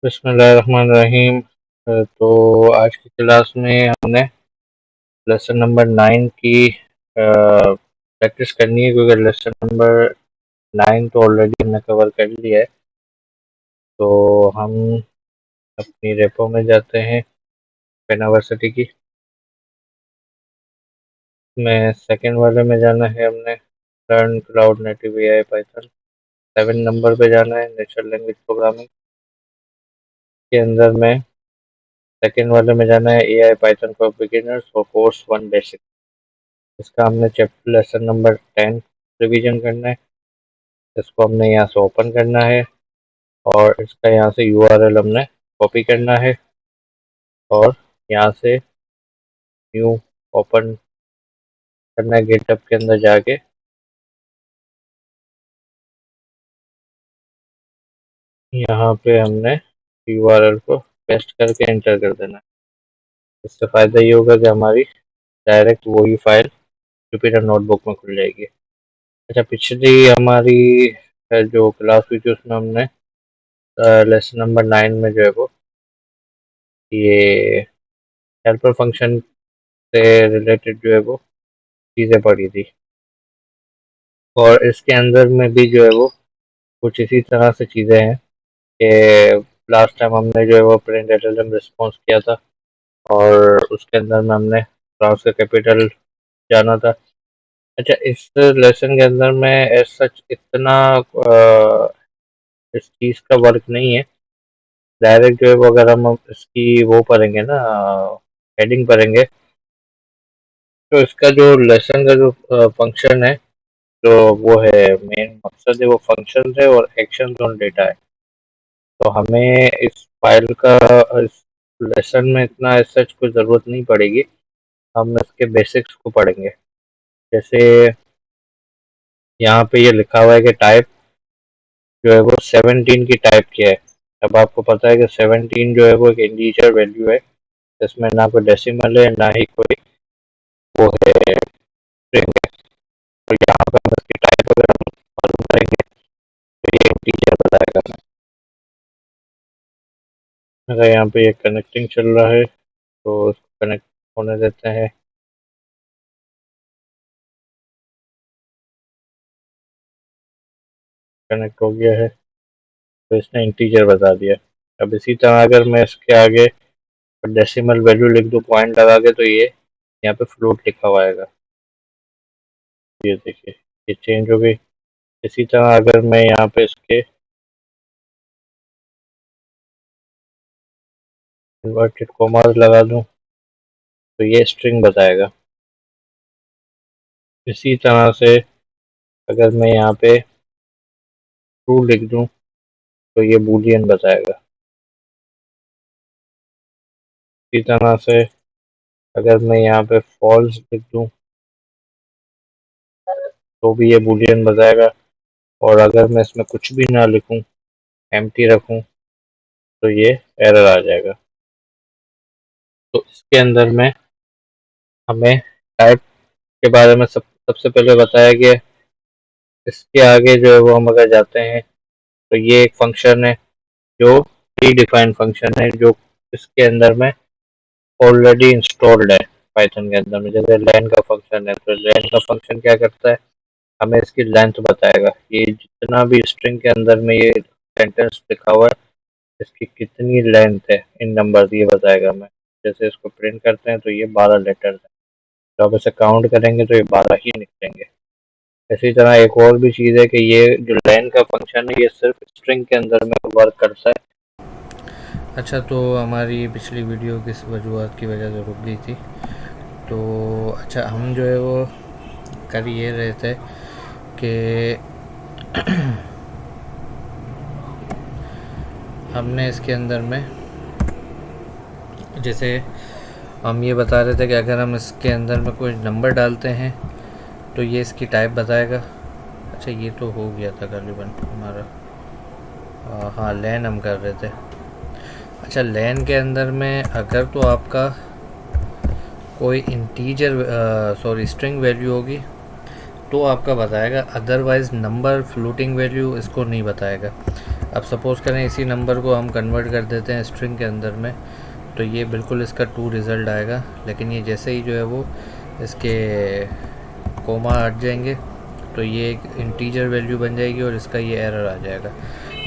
बिस्मिल्लाहिर्रहमानिर्रहीम। तो आज की क्लास में हमने लेसन नंबर 9 की प्रैक्टिस करनी है, क्योंकि लेसन नंबर 9 तो ऑलरेडी हमने कवर कर लिया है। तो हम अपनी रेपो में जाते हैं, पेनावर्सिटी की में सेकंड वाले में जाना है हमने, learn cloud native AI Python. 7 number पे जाना है, नेचुरल लैंग्वेज प्रोग्रामिंग के अंदर में सेकंड वाले में जाना है, एआई पाइथन फॉर बिगिनर्स और कोर्स 1 बेसिक। इसका हमने चैप्टर लेसन नंबर 10 रिवीजन करना है। इसको हमने यहाँ से ओपन करना है और इसका यहाँ से यूआरएल हमने कॉपी करना है और यहाँ से न्यू ओपन करना है गिटहब के अंदर जाके। यहाँ पे हमने यूआरएल को पेस्ट करके एंटर कर देना है। इससे फ़ायदा ये होगा कि हमारी डायरेक्ट वही फाइल जुपिटर नोटबुक में खुल जाएगी। अच्छा, पिछली हमारी जो क्लास हुई थी उसमें हमने लेसन नंबर 9 में जो है वो ये हेल्पर फंक्शन से रिलेटेड जो है वो चीज़ें पढ़ी थी, और इसके अंदर में भी जो है वो कुछ इसी तरह से चीज़ें हैं कि लास्ट टाइम हमने जो है वो प्रिंट एलएलएम रिस्पॉन्स किया था और उसके अंदर में हमने क्लास का कैपिटल जाना था। अच्छा, इस लेसन के अंदर में एज सच इतना इस चीज़ का वर्क नहीं है। डायरेक्ट जो है वो अगर हम इसकी वो पढ़ेंगे ना, हेडिंग पढ़ेंगे, तो इसका जो लेसन का जो फंक्शन है, जो वो है मेन मकसद है, वो फंक्शन है और एक्शन ऑन डेटा है। तो हमें इस फाइल का इस लेसन में इतना सच कोई ज़रूरत नहीं पड़ेगी। हम इसके बेसिक्स को पढ़ेंगे। जैसे यहाँ पे ये लिखा हुआ है कि टाइप जो है वो 17 की टाइप किया है। अब आपको पता है कि 17 जो है वो एक इंटीजर वैल्यू है, इसमें ना कोई डेसिमल है ना ही कोई वो है स्ट्रिंग है। तो यहाँ पे हम इसकी टाइप अगर हम मालूम करेंगे तो ये इंटीजर बताएगा हमें। अगर यहाँ पे ये कनेक्टिंग चल रहा है तो इसको कनेक्ट होने देते हैं। कनेक्ट हो गया है तो इसने इंटीजर बता दिया। अब इसी तरह अगर मैं इसके आगे डेसिमल वैल्यू लिख दूँ पॉइंट लगा के, तो ये यहाँ पे फ्लोट लिखा हुआ आएगा। ये देखिए, ये चेंज हो गई। इसी तरह अगर मैं यहाँ पे इसके इन्वर्टेड कोमास लगा दूँ तो ये स्ट्रिंग बताएगा। इसी तरह से अगर मैं यहाँ पे ट्रू लिख दूँ तो ये बूलियन बताएगा। इसी तरह से अगर मैं यहाँ पे फॉल्स लिख दूँ तो भी ये बूलियन बताएगा, और अगर मैं इसमें कुछ भी ना लिखूँ, एम्प्टी रखूँ, तो ये एरर आ जाएगा। तो इसके अंदर में हमें टाइप के बारे में सबसे पहले बताया गया। इसके आगे जो है वो हम अगर जाते हैं तो ये एक फंक्शन है जो प्री डिफाइंड फंक्शन है, जो इसके अंदर में ऑलरेडी इंस्टॉल्ड है पाइथन के अंदर में। जैसे लेन का फंक्शन है, तो लेन का फंक्शन क्या करता है, हमें इसकी लेंथ बताएगा। ये जितना भी स्ट्रिंग के अंदर में ये सेंटेंस लिखा हुआ है, इसकी कितनी लेंथ है इन नंबर, ये बताएगा हमें। जैसे इसको प्रिंट करते हैं तो ये 12 लेटर्स है, तो अब इसे काउंट करेंगे तो ये 12 ही निकलेंगे। इसी तरह एक और भी चीज़ है कि ये जो लेन का फंक्शन है, ये सिर्फ स्ट्रिंग के अंदर में वर्क करता है। अच्छा, तो हमारी पिछली वीडियो किस वजूहत की वजह से रुक गई थी। तो अच्छा, हम जो है वो कर ये रहे थे कि हमने इसके अंदर में जैसे हम ये बता रहे थे कि अगर हम इसके अंदर में कोई नंबर डालते हैं तो ये इसकी टाइप बताएगा। अच्छा, ये तो हो गया था तकरीबन हमारा। हाँ, लैन हम कर रहे थे। अच्छा, लैन के अंदर में अगर तो आपका कोई इंटीजर सॉरी स्ट्रिंग वैल्यू होगी तो आपका बताएगा, अदरवाइज़ नंबर फ्लोटिंग वैल्यू इसको नहीं बताएगा। अब सपोज़ करें इसी नंबर को हम कन्वर्ट कर देते हैं स्ट्रिंग के अंदर में, तो ये बिल्कुल इसका 2 रिज़ल्ट आएगा। लेकिन ये जैसे ही जो है वो इसके कोमा हट जाएंगे तो ये एक इंटीजर वैल्यू बन जाएगी और इसका ये एरर आ जाएगा।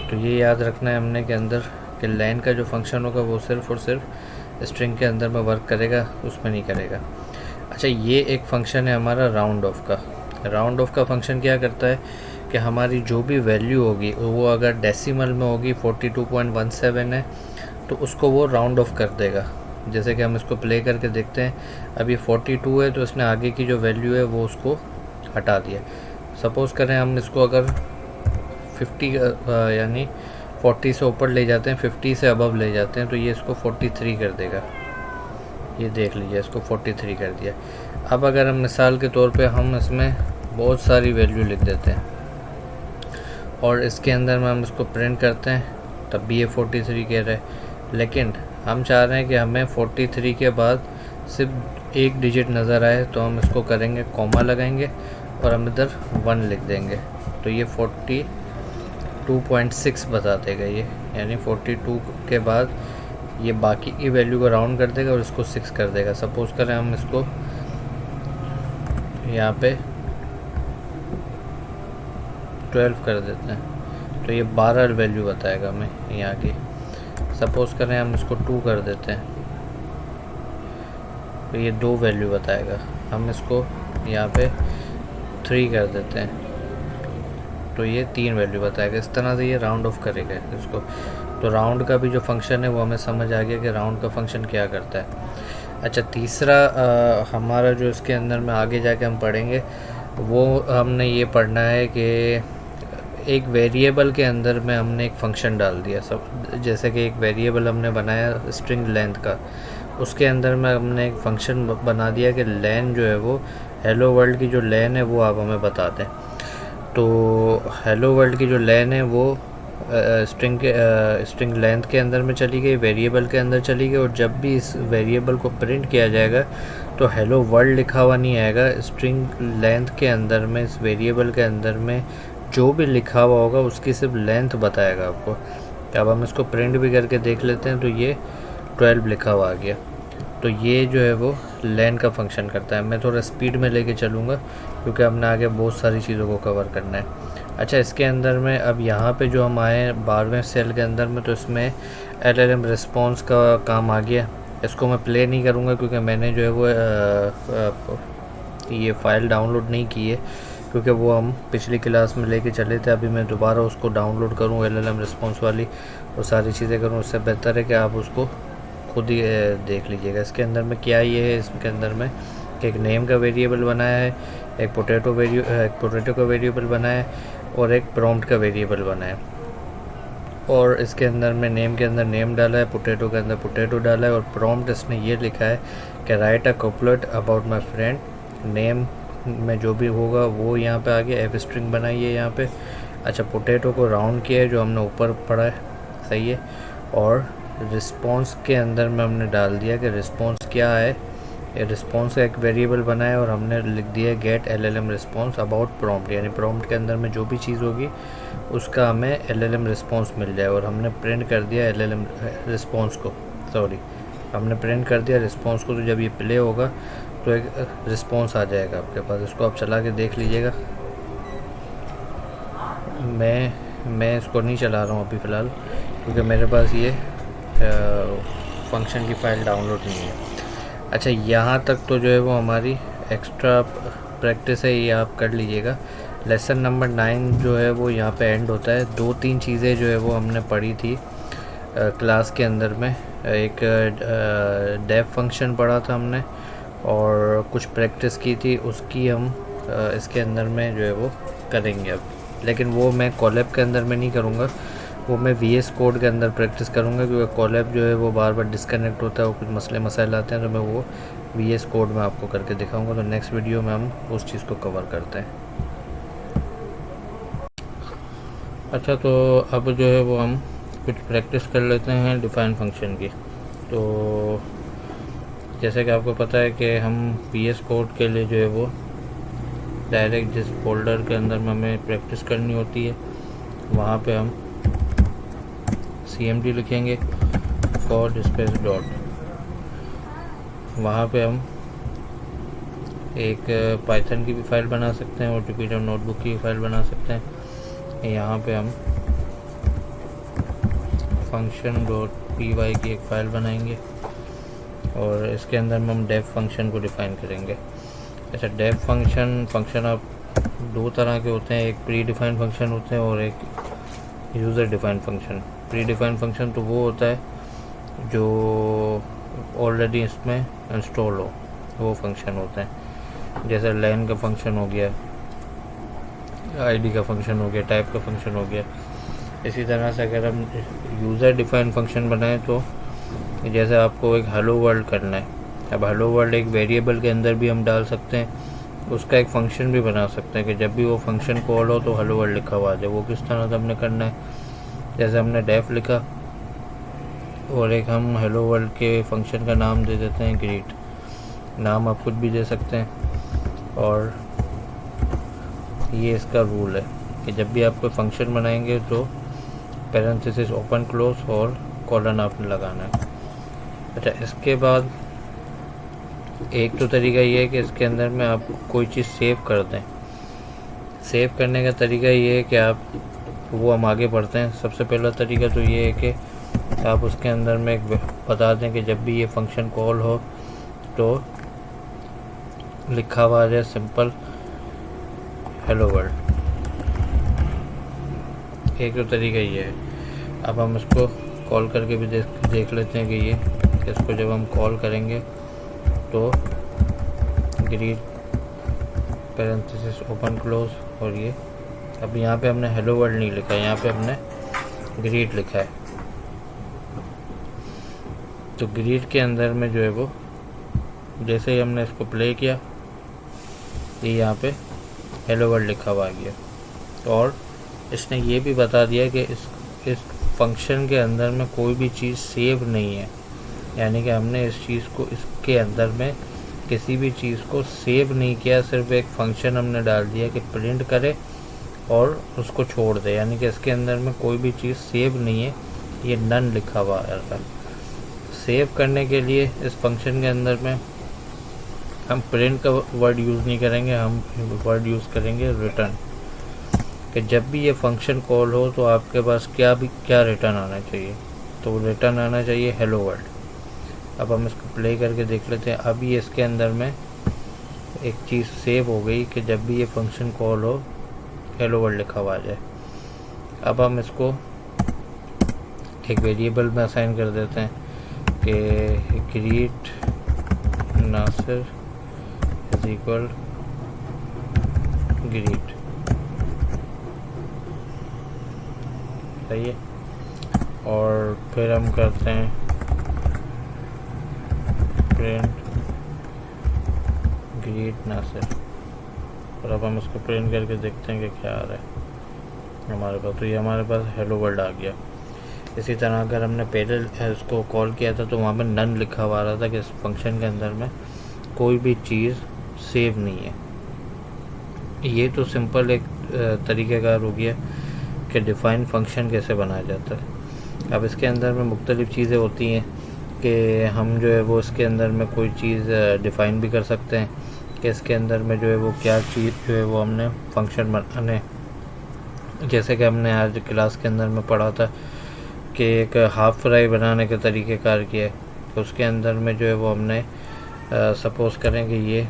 तो ये याद रखना है हमने के अंदर कि लेन का जो फंक्शन होगा वो सिर्फ़ और सिर्फ स्ट्रिंग के अंदर में वर्क करेगा, उसमें नहीं करेगा। अच्छा, ये एक फ़ंक्शन है हमारा राउंड ऑफ का। राउंड ऑफ का फंक्शन क्या करता है कि हमारी जो भी वैल्यू होगी वो अगर डेसिमल में होगी 42.17 है तो उसको वो राउंड ऑफ कर देगा। जैसे कि हम इसको प्ले करके देखते हैं, अब ये 42 है तो इसने आगे की जो वैल्यू है वो उसको हटा दिया। सपोज़ करें हम इसको अगर 50 यानी 40 से ऊपर ले जाते हैं, 50 से अबव ले जाते हैं, तो ये इसको 43 कर देगा। ये देख लीजिए, इसको 43 कर दिया। अब अगर हम मिसाल के तौर पे हम इसमें बहुत सारी वैल्यू लिख देते हैं और इसके अंदर में हम इसको प्रिंट करते हैं, तब भी ये 43 कह रहा है। लेकिन हम चाह रहे हैं कि हमें 43 के बाद सिर्फ एक डिजिट नज़र आए, तो हम इसको करेंगे कॉमा लगाएंगे और हम इधर 1 लिख देंगे, तो ये 42.6 बता देगा ये, यानी 42 के बाद ये बाकी की वैल्यू को राउंड कर देगा और इसको 6 कर देगा। सपोज़ करें हम इसको यहाँ पे 12 कर देते हैं, तो ये 12 वैल्यू बताएगा हमें यहाँ की। सपोज़ करें हम इसको 2 कर देते हैं, तो ये 2 वैल्यू बताएगा। हम इसको यहाँ पे 3 कर देते हैं, तो ये 3 वैल्यू बताएगा। इस तरह से ये राउंड ऑफ करेगा इसको। तो राउंड का भी जो फंक्शन है वो हमें समझ आ गया कि राउंड का फंक्शन क्या करता है। अच्छा, तीसरा हमारा जो इसके अंदर में आगे जाके हम पढ़ेंगे वो हमने ये पढ़ना है कि एक वेरिएबल के अंदर में हमने एक फ़ंक्शन डाल दिया। सब जैसे कि एक वेरिएबल हमने बनाया स्ट्रिंग लेंथ का, उसके अंदर में हमने एक फ़ंक्शन बना दिया कि लेन जो है वो हेलो वर्ल्ड की जो लेन है वो आप हमें बता दें। तो हेलो वर्ल्ड की जो लेन है वो स्ट्रिंग लेंथ के अंदर में चली गई, वेरिएबल के अंदर चली गई, और जब भी इस वेरिएबल को प्रिंट किया जाएगा तो हेलो वर्ल्ड लिखा हुआ नहीं आएगा। स्ट्रिंग लेंथ के अंदर में, इस वेरिएबल के अंदर में जो भी लिखा हुआ होगा उसकी सिर्फ लेंथ बताएगा आपको। अब हम इसको प्रिंट भी करके देख लेते हैं, तो ये 12 लिखा हुआ आ गया। तो ये जो है वो लेन का फंक्शन करता है। मैं थोड़ा स्पीड में लेके चलूँगा क्योंकि हमने आगे बहुत सारी चीज़ों को कवर करना है। अच्छा, इसके अंदर में अब यहाँ पे जो हम आए 12वें सेल के अंदर में, तो इसमें LLM रिस्पॉन्स का काम आ गया। इसको मैं प्ले नहीं करूँगा क्योंकि मैंने जो है वो ये फ़ाइल डाउनलोड नहीं की है, क्योंकि वो हम पिछली क्लास में लेके चले थे। अभी मैं दोबारा उसको डाउनलोड करूँ LLM रिस्पॉन्स वाली और सारी चीज़ें करूँ, उससे बेहतर है कि आप उसको खुद ही देख लीजिएगा। इसके अंदर में क्या ये है, इसके अंदर में एक नेम का वेरिएबल बनाया है, एक पोटैटो का वेरिएबल बनाया है और एक प्रॉम्प्ट का वेरिएबल बनाया है। और इसके अंदर में नेम के अंदर नेम डाला है, पोटैटो के अंदर पोटैटो डाला है, और प्रॉम्प्ट इसने ये लिखा है कि right a couplet about my friend. Name में जो भी होगा वो यहाँ पे आ गया, एफ स्ट्रिंग बनाई है यहाँ पे। अच्छा, पोटैटो को राउंड किया है जो हमने ऊपर पढ़ा है, सही है। और रिस्पॉन्स के अंदर में हमने डाल दिया कि रिस्पॉन्स क्या है। ये रिस्पॉन्स का एक वेरिएबल बनाया और हमने लिख दिया get LLM response about prompt, यानी प्रॉम्प्ट के अंदर में जो भी चीज़ होगी उसका हमें LLM रिस्पॉन्स मिल जाए। और हमने प्रिंट कर दिया LLM रिस्पॉन्स को, हमने प्रिंट कर दिया रिस्पॉन्स को। तो जब ये प्ले होगा तो एक रिस्पॉन्स आ जाएगा आपके पास। इसको आप चला के देख लीजिएगा। मैं इसको नहीं चला रहा हूँ अभी फ़िलहाल, क्योंकि मेरे पास ये फंक्शन की फ़ाइल डाउनलोड नहीं है। अच्छा, यहाँ तक तो जो है वो हमारी एक्स्ट्रा प्रैक्टिस है, ये आप कर लीजिएगा। लेसन नंबर 9 जो है वो यहाँ पे एंड होता है। 2-3 चीज़ें जो है वो हमने पढ़ी थी क्लास के अंदर में। एक डेफ फंक्शन पढ़ा था हमने और कुछ प्रैक्टिस की थी, उसकी हम इसके अंदर में जो है वो करेंगे अब। लेकिन वो मैं कॉलैब के अंदर में नहीं करूँगा, वो मैं VS कोड के अंदर प्रैक्टिस करूँगा, क्योंकि कॉलैब जो है वो बार बार डिस्कनेक्ट होता है और कुछ मसले मसाइल आते हैं, तो मैं वो VS कोड में आपको करके दिखाऊंगा। तो नेक्स्ट वीडियो में हम उस चीज़ को कवर करते हैं। अच्छा, तो अब जो है वो हम कुछ प्रैक्टिस कर लेते हैं डिफाइन फंक्शन की। तो जैसे कि आपको पता है कि हम VS कोड के लिए जो है वो डायरेक्ट जिस फोल्डर के अंदर में हमें प्रैक्टिस करनी होती है वहाँ पे हम cmd लिखेंगे फॉर स्पेस डॉट, वहाँ पे हम एक पाइथन की भी फाइल बना सकते हैं और जुपिटर नोटबुक की भी फाइल बना सकते हैं। यहाँ पे हम फंक्शन डॉट पी वाई की एक फ़ाइल बनाएंगे और इसके अंदर में हम डेफ फंक्शन को डिफ़ाइन करेंगे। अच्छा, डेफ फंक्शन आप दो तरह के होते हैं, एक प्री डिफाइंड फंक्शन होते हैं और एक user defined function. Pre defined function तो वो होता है जो ऑलरेडी इसमें इंस्टॉल हो, वो फंक्शन होते हैं। जैसे लाइन का फंक्शन हो गया, आईडी का फंक्शन हो गया, टाइप का फंक्शन हो गया। इसी तरह से अगर हम यूज़र डिफाइंड फंक्शन बनाएं तो जैसे आपको एक हेलो वर्ल्ड करना है, अब हेलो वर्ल्ड एक वेरिएबल के अंदर भी हम डाल सकते हैं, उसका एक फ़ंक्शन भी बना सकते हैं कि जब भी वो फंक्शन कॉल हो तो हेलो वर्ल्ड लिखा हुआ आ जाए। वो किस तरह से हमने करना है, जैसे हमने डेफ लिखा और एक हम हेलो वर्ल्ड के फंक्शन का नाम दे देते हैं ग्रीट, नाम आप खुद भी दे सकते हैं। और ये इसका रूल है कि जब भी आप कोई फंक्शन बनाएंगे तो पैरेंथेसिस ओपन क्लोज और कॉलन आपने लगाना है। अच्छा, इसके बाद एक तो तरीका ये है कि इसके अंदर में आप कोई चीज़ सेव कर दें। सेव करने का तरीका ये है कि आप, वो हम आगे बढ़ते हैं। सबसे पहला तरीका तो ये है कि आप उसके अंदर में एक बता दें कि जब भी ये फंक्शन कॉल हो तो लिखा हुआ है सिंपल हेलो वर्ल्ड। एक तो तरीका ये है। अब हम इसको कॉल करके भी देख लेते हैं कि इसको जब हम कॉल करेंगे तो ग्रीट पैरेंथेसिस ओपन क्लोज, और ये अब यहाँ पे हमने हेलो वर्ल्ड नहीं लिखा है, यहाँ पे हमने ग्रीट लिखा है। तो ग्रीट के अंदर में जो है वो जैसे ही हमने इसको प्ले किया, ये यहाँ पे हेलो वर्ल्ड लिखा हुआ आ गया। और इसने ये भी बता दिया कि इस फंक्शन के अंदर में कोई भी चीज़ सेव नहीं है, यानी कि हमने इस चीज़ को, इसके अंदर में किसी भी चीज़ को सेव नहीं किया, सिर्फ एक फंक्शन हमने डाल दिया कि प्रिंट करे और उसको छोड़ दे, यानी कि इसके अंदर में कोई भी चीज़ सेव नहीं है, ये नन लिखा हुआ है। सेव करने के लिए इस फंक्शन के अंदर में हम प्रिंट का वर्ड यूज़ नहीं करेंगे, हम वर्ड यूज़ करेंगे रिटर्न, कि जब भी ये फंक्शन कॉल हो तो आपके पास क्या रिटर्न आना चाहिए, तो रिटर्न आना चाहिए हेलो वर्ल्ड। अब हम इसको प्ले करके देख लेते हैं। अभी इसके अंदर में एक चीज़ सेव हो गई कि जब भी ये फंक्शन कॉल हो हेलो वर्ल्ड लिखा हुआ आ जाए। अब हम इसको एक वेरिएबल में असाइन कर देते हैं कि greet Nasir is equal greet, सही है। और फिर हम करते हैं प्रिंट ग्रीट नासिर, और अब हम इसको प्रिंट करके देखते हैं कि क्या आ रहा है हमारे पास। तो ये हमारे पास हेलो वर्ल्ड आ गया। इसी तरह अगर हमने पहले इसको कॉल किया था तो वहाँ पे नन लिखा हुआ आ रहा था कि इस फंक्शन के अंदर में कोई भी चीज़ सेव नहीं है। ये तो सिंपल एक तरीक़ेकार हो गया कि डिफ़ाइन फंक्शन कैसे बनाया जाता है। अब इसके अंदर में मुख्तलिफ़ चीज़ें होती हैं कि हम जो है वो इसके अंदर में कोई चीज़ डिफ़ाइन भी कर सकते हैं कि इसके अंदर में जो है वो क्या चीज़ जो है वो हमने फंक्शन बनाने, जैसे कि हमने आज क्लास के अंदर में पढ़ा था कि एक हाफ फ्राई बनाने के तरीक़ेकार किया है। तो उसके अंदर में जो है वो हमने सपोज़ करें कि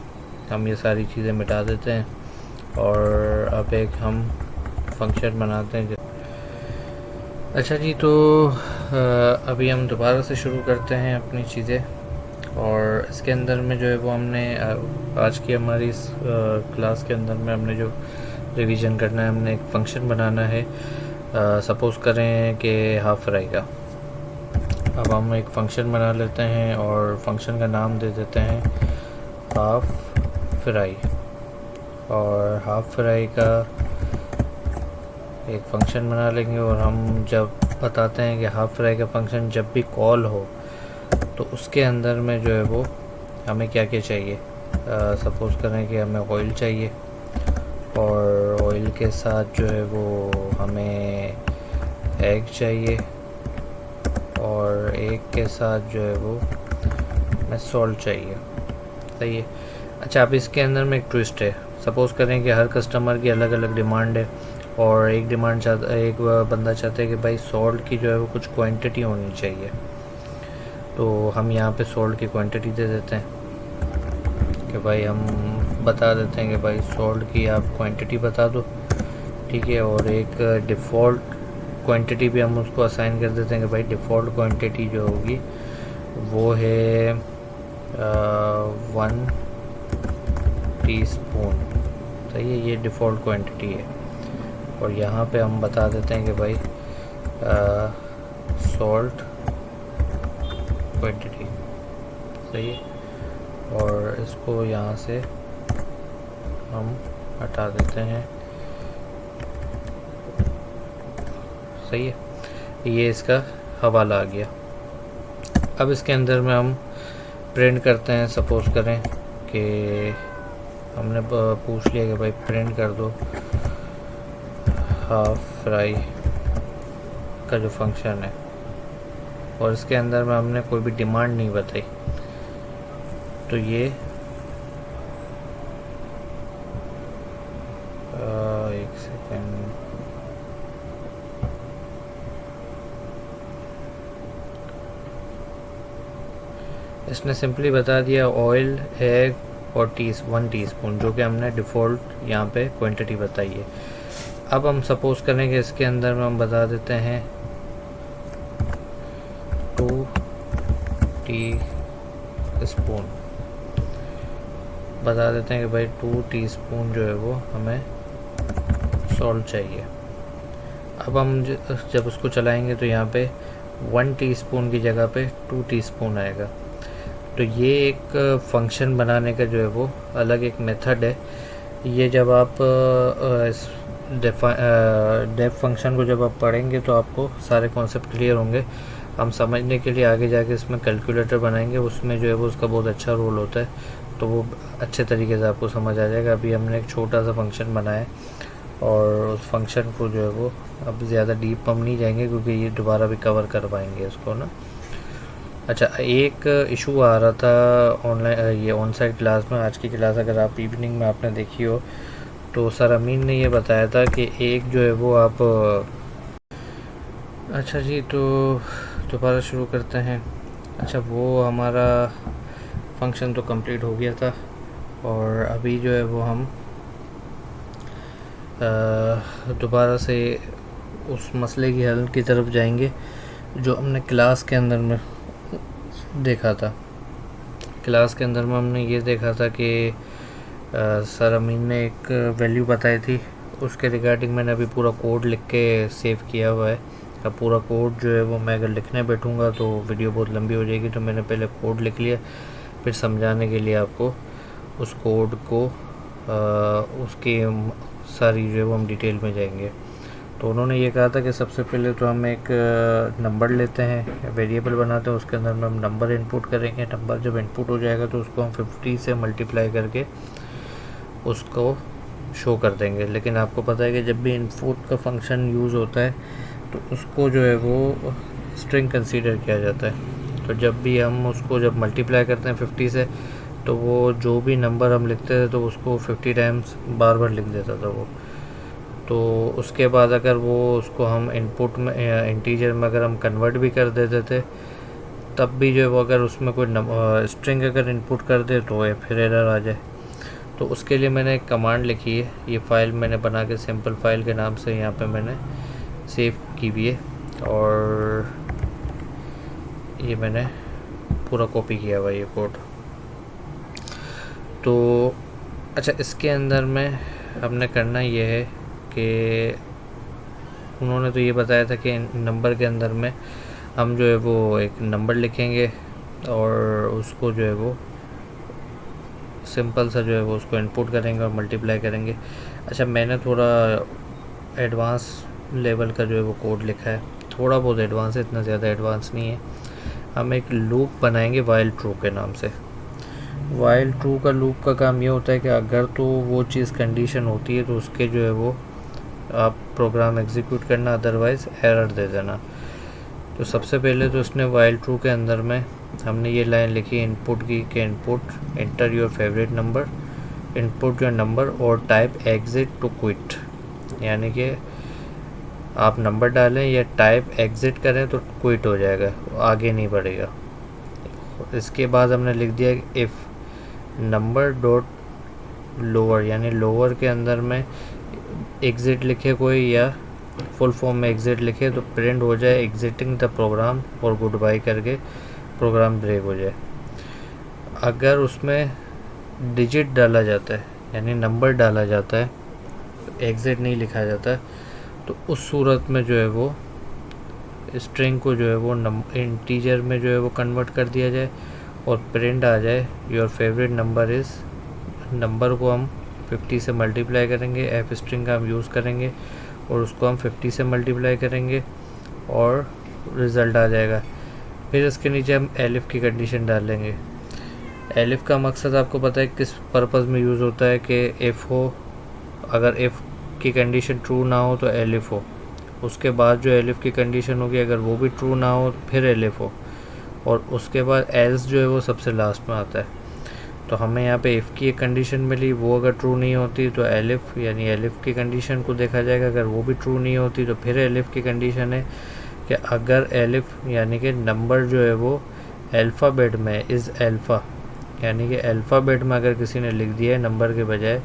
हम ये सारी चीज़ें मिटा देते हैं और अब एक हम फंक्शन बनाते हैं। अच्छा जी, तो अभी हम दोबारा से शुरू करते हैं अपनी चीज़ें, और इसके अंदर में जो है वो हमने आज की हमारी इस क्लास के अंदर में हमने जो रिवीजन करना है, हमने एक फ़ंक्शन बनाना है। सपोज़ करें कि हाफ फ्राई का। अब हम एक फ़ंक्शन बना लेते हैं और फंक्शन का नाम दे देते हैं हाफ फ्राई, और हाफ फ्राई का एक फ़ंक्शन बना लेंगे। और हम जब बताते हैं कि हाफ फ्राई का फ़ंक्शन जब भी कॉल हो तो उसके अंदर में जो है वो हमें क्या क्या चाहिए। सपोज़ करें कि हमें ऑयल चाहिए, और ऑयल के साथ जो है वो हमें एग चाहिए, और एक के साथ जो है वो हमें सॉल्ट चाहिए। सही है। अच्छा, अब इसके अंदर में एक ट्विस्ट है। सपोज़ करें कि हर कस्टमर की अलग अलग डिमांड है और एक बंदा चाहता है कि भाई सॉल्ट की जो है वो कुछ क्वांटिटी होनी चाहिए, तो हम यहाँ पे सॉल्ट की क्वांटिटी दे देते हैं कि भाई हम बता देते हैं कि भाई सॉल्ट की आप क्वांटिटी बता दो, ठीक है। और एक डिफ़ॉल्ट क्वांटिटी भी हम उसको असाइन कर देते हैं कि भाई डिफ़ॉल्ट क्वांटिटी जो होगी वो है 1 टीस्पून। सही है, ये डिफ़ॉल्ट क्वांटिटी है। और यहाँ पे हम बता देते हैं कि भाई सॉल्ट क्वांटिटी। सही है। और इसको यहाँ से हम हटा देते हैं। सही है, ये इसका हवाला आ गया। अब इसके अंदर में हम प्रिंट करते हैं। सपोज़ करें कि हमने पूछ लिया कि भाई प्रिंट कर दो हाफ फ्राई का जो फंक्शन है, और इसके अंदर में हमने कोई भी डिमांड नहीं बताई, तो ये एक सेकेंड, इसने सिंपली बता दिया ऑयल है और 1 टीस्पून, जो कि हमने डिफ़ॉल्ट यहाँ पे क्वांटिटी बताई है। अब हम सपोज़ करें कि इसके अंदर में हम बता देते हैं 2 टीस्पून, बता देते हैं कि भाई 2 टीस्पून जो है वो हमें सॉल्ट चाहिए। अब हम जब उसको चलाएंगे तो यहाँ पे 1 टीस्पून की जगह पे 2 टीस्पून आएगा। तो ये एक फंक्शन बनाने का जो है वो अलग एक मेथड है। ये जब आप इस डेफ फंक्शन को जब आप पढ़ेंगे तो आपको सारे कॉन्सेप्ट क्लियर होंगे। हम समझने के लिए आगे जाके इसमें कैलकुलेटर बनाएंगे, उसमें जो है वो उसका बहुत अच्छा रोल होता है, तो वो अच्छे तरीके से आपको समझ आ जाएगा। अभी हमने एक छोटा सा फंक्शन बनाया और उस फंक्शन को जो है वो अब ज़्यादा डीप हम नहीं जाएंगे क्योंकि ये दोबारा भी कवर कर पाएंगे इसको ना। अच्छा, एक इशू आ रहा था ऑनलाइन, ये ऑन साइट क्लास में। आज की क्लास अगर आप इवनिंग में आपने देखी हो तो सर अमीन ने ये बताया था कि एक जो है वो आप अच्छा जी, तो दोबारा शुरू करते हैं। अच्छा, वो हमारा फंक्शन तो कंप्लीट हो गया था और अभी जो है वो हम दोबारा से उस मसले की हल की तरफ जाएंगे जो हमने क्लास के अंदर में देखा था। क्लास के अंदर में हमने ये देखा था कि सर अमीन ने एक वैल्यू बताई थी, उसके रिगार्डिंग मैंने अभी पूरा कोड लिख के सेव किया हुआ है। अब पूरा कोड जो है वो मैं अगर लिखने बैठूँगा तो वीडियो बहुत लंबी हो जाएगी, तो मैंने पहले कोड लिख लिया, फिर समझाने के लिए आपको उस कोड को उसकी सारी जो है वो हम डिटेल में जाएंगे। तो उन्होंने ये कहा था कि सबसे पहले तो हम एक नंबर लेते हैं, वेरिएबल बनाते हैं, उसके अंदर में हम नंबर इनपुट करेंगे। नंबर जब इनपुट हो जाएगा तो उसको हम 50 से मल्टीप्लाई करके उसको शो कर देंगे। लेकिन आपको पता है कि जब भी इनपुट का फंक्शन यूज़ होता है तो उसको जो है वो स्ट्रिंग कंसीडर किया जाता है। तो जब भी हम उसको जब मल्टीप्लाई करते हैं 50 से, तो वो जो भी नंबर हम लिखते थे तो उसको 50 टाइम्स बार बार लिख देता था वो। तो उसके बाद अगर वो उसको हम इनपुट में इंटीजर में अगर हम कन्वर्ट भी कर देते थे, तब भी जो है वो अगर उसमें कोई स्ट्रिंग अगर इनपुट कर दे तो फिर एरर आ जाए। तो उसके लिए मैंने एक कमांड लिखी है, ये फ़ाइल मैंने बना के सिंपल फाइल के नाम से यहाँ पे मैंने सेव की हुई है और ये मैंने पूरा कॉपी किया हुआ ये कोड। तो अच्छा, इसके अंदर में हमने करना ये है कि उन्होंने तो ये बताया था कि नंबर के अंदर में हम जो है वो एक नंबर लिखेंगे और उसको जो है वो सिंपल सा जो है वो उसको इनपुट करेंगे और मल्टीप्लाई करेंगे। अच्छा, मैंने थोड़ा एडवांस लेवल का जो है वो कोड लिखा है, थोड़ा बहुत एडवांस है, इतना ज़्यादा एडवांस नहीं है। हम एक लूप बनाएंगे वाइल ट्रू के नाम से। वाइल ट्रू का लूप का काम ये होता है कि अगर तो वो चीज़ कंडीशन होती है तो उसके जो है वो आप प्रोग्राम एग्जीक्यूट करना, अदरवाइज़ एरर दे देना। तो सबसे पहले तो उसने वाइल ट्रू के अंदर में हमने ये लाइन लिखी इनपुट की कि input enter your favourite number, input your number और टाइप एग्जिट टू क्विट, यानी कि आप नंबर डालें या टाइप एग्जिट करें तो क्विट हो जाएगा, आगे नहीं बढ़ेगा। इसके बाद हमने लिख दिया इफ़ नंबर डॉट लोअर, यानी लोअर के अंदर में एग्जिट लिखे कोई या फुल फॉर्म में एग्जिट लिखे तो प्रिंट हो जाए एग्जिटिंग द प्रोग्राम और गुड बाय करके प्रोग्राम ब्रेक हो जाए। अगर उसमें डिजिट डाला जाता है यानी नंबर डाला जाता है, एग्जिट नहीं लिखा जाता, तो उस सूरत में जो है वो स्ट्रिंग को जो है वो इंटीजर में जो है वो कन्वर्ट कर दिया जाए और प्रिंट आ जाए your favourite number is, number को हम 50 से मल्टीप्लाई करेंगे, एफ स्ट्रिंग का हम यूज़ करेंगे और उसको हम 50 से मल्टीप्लाई करेंगे और रिज़ल्ट आ जाएगा। फिर इसके नीचे हम एलिफ की कंडीशन डालेंगे। एलिफ का मकसद आपको पता है किस पर्पज़ में यूज़ होता है कि इफ़ हो, अगर इफ़ की कंडीशन ट्रू ना हो तो एलिफ हो, उसके बाद जो एलिफ की कंडीशन होगी अगर वो भी ट्रू ना हो तो फिर एलिफ हो, और उसके बाद एल्स जो है वो सबसे लास्ट में आता है। तो हमें यहाँ पे इफ़ की एक कंडीशन मिली, वो अगर ट्रू नहीं होती तो एलिफ यानी एलिफ की कंडीशन को देखा जाएगा, अगर वो भी ट्रू नहीं होती तो फिर एलिफ की कंडीशन है कि अगर एलिफ यानी कि नंबर जो है वो अल्फ़ाबेट में इज़ अल्फ़ा, यानी कि अल्फ़ाबेट में अगर किसी ने लिख दिया है नंबर के बजाय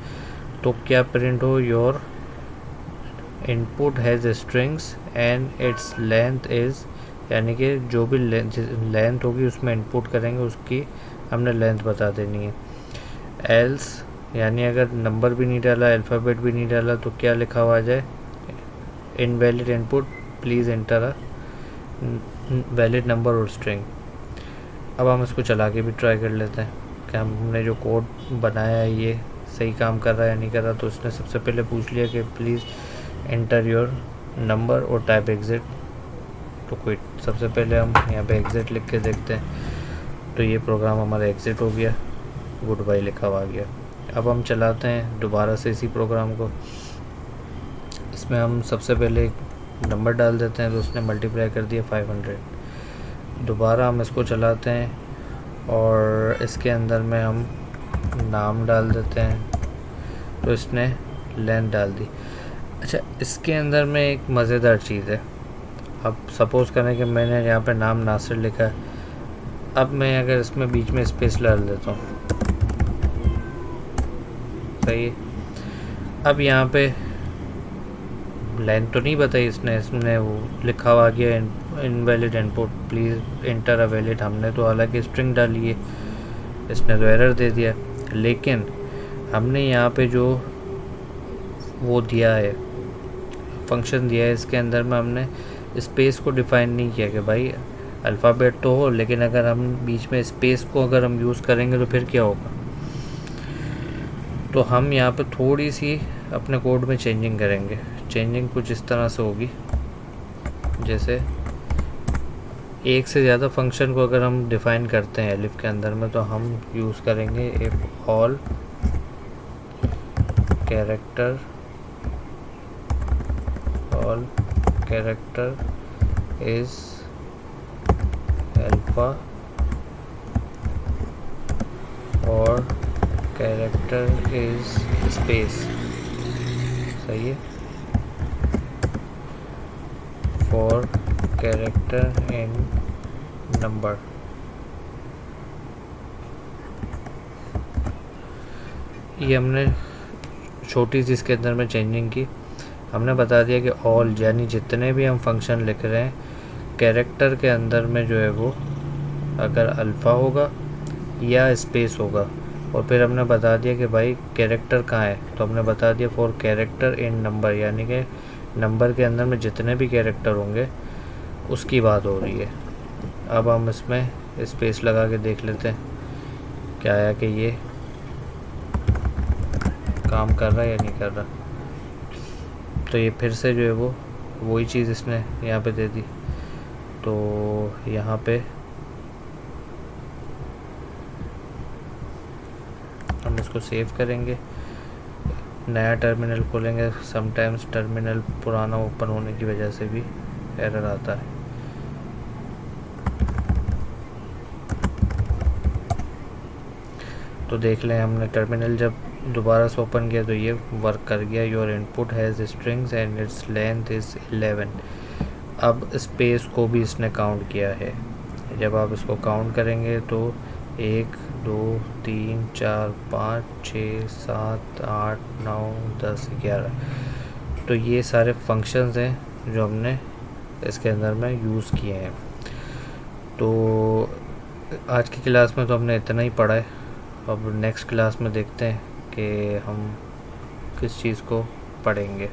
तो क्या प्रिंट हो, your input has strings and its length is, यानी कि जो भी लेंथ होगी उसमें इनपुट करेंगे उसकी हमने लेंथ बता देनी है। एल्स यानी अगर नंबर भी नहीं डाला अल्फ़ाबेट भी नहीं डाला तो क्या लिखा हुआ आ जाए, invalid input please enter a valid number और स्ट्रिंग। अब हम इसको चला के भी ट्राई कर लेते हैं कि हमने जो कोड बनाया है ये सही काम कर रहा है या नहीं कर रहा। तो उसने सबसे पहले पूछ लिया कि प्लीज़ एंटर योर नंबर और टाइप एग्जिट टू क्विट। सबसे पहले हम यहाँ पे एग्जिट लिख के देखते हैं, तो ये प्रोग्राम हमारा एग्जिट हो गया, गुड बाय लिखा हुआ आ गया। अब हम चलाते हैं दोबारा से इसी प्रोग्राम को। इसमें हम सबसे पहले एक नंबर डाल देते हैं तो उसने मल्टीप्लाई कर दिया 500। दोबारा हम इसको चलाते हैं और इसके अंदर में हम नाम डाल देते हैं तो इसने लेंथ डाल दी। अच्छा, इसके अंदर में एक मज़ेदार चीज़ है। अब सपोज़ करें कि मैंने यहाँ पे नाम नासिर लिखा है, अब मैं अगर इसमें बीच में स्पेस डाल देता हूँ, सही है। अब यहाँ पे लाइन तो नहीं बताई इसने वो लिखा हुआ गया invalid input please enter a valid, हमने तो हालांकि स्ट्रिंग डाली है, इसने तो एरर दे दिया। लेकिन हमने यहाँ पे जो वो दिया है फंक्शन दिया है, इसके अंदर में हमने स्पेस को डिफ़ाइन नहीं किया कि भाई अल्फ़ाबेट तो हो, लेकिन अगर हम बीच में स्पेस को अगर हम यूज़ करेंगे तो फिर क्या होगा। तो हम यहाँ पे थोड़ी सी अपने कोड में चेंजिंग करेंगे। चेंजिंग कुछ इस तरह से होगी, जैसे एक से ज़्यादा फंक्शन को अगर हम डिफ़ाइन करते हैं एलिफ के अंदर में तो हम यूज़ करेंगे if all character is alpha और कैरेक्टर इज़ स्पेस, सही है, फॉर कैरेक्टर इन नंबर। ये हमने छोटी सी इसके अंदर में चेंजिंग की। हमने बता दिया कि ऑल यानी जितने भी हम फंक्शन लिख रहे हैं कैरेक्टर के अंदर में जो है वो अगर अल्फ़ा होगा या स्पेस होगा, और फिर हमने बता दिया कि भाई कैरेक्टर कहाँ है, तो हमने बता दिया फॉर कैरेक्टर इन नंबर, यानी कि नंबर के अंदर में जितने भी कैरेक्टर होंगे उसकी बात हो रही है। अब हम इसमें स्पेस लगा के देख लेते हैं क्या आया कि ये काम कर रहा है या नहीं कर रहा। तो ये फिर से जो है वो वही चीज़ इसने यहाँ पे दे दी। तो यहाँ पे हम इसको सेव करेंगे, नया टर्मिनल खोलेंगे। समटाइम्स टर्मिनल पुराना ओपन होने की वजह से भी एरर आता है। तो देख लें, हमने टर्मिनल जब दोबारा से ओपन किया तो ये वर्क कर गया। Your input has strings and its length is 11। अब स्पेस को भी इसने काउंट किया है। जब आप इसको काउंट करेंगे तो 1 2 3 4 5 6 7 8 9 10 11। तो ये सारे फंक्शंस हैं जो हमने इसके अंदर में यूज़ किए हैं। तो आज की क्लास में तो हमने इतना ही पढ़ा है। अब नेक्स्ट क्लास में देखते हैं कि हम किस चीज़ को पढ़ेंगे।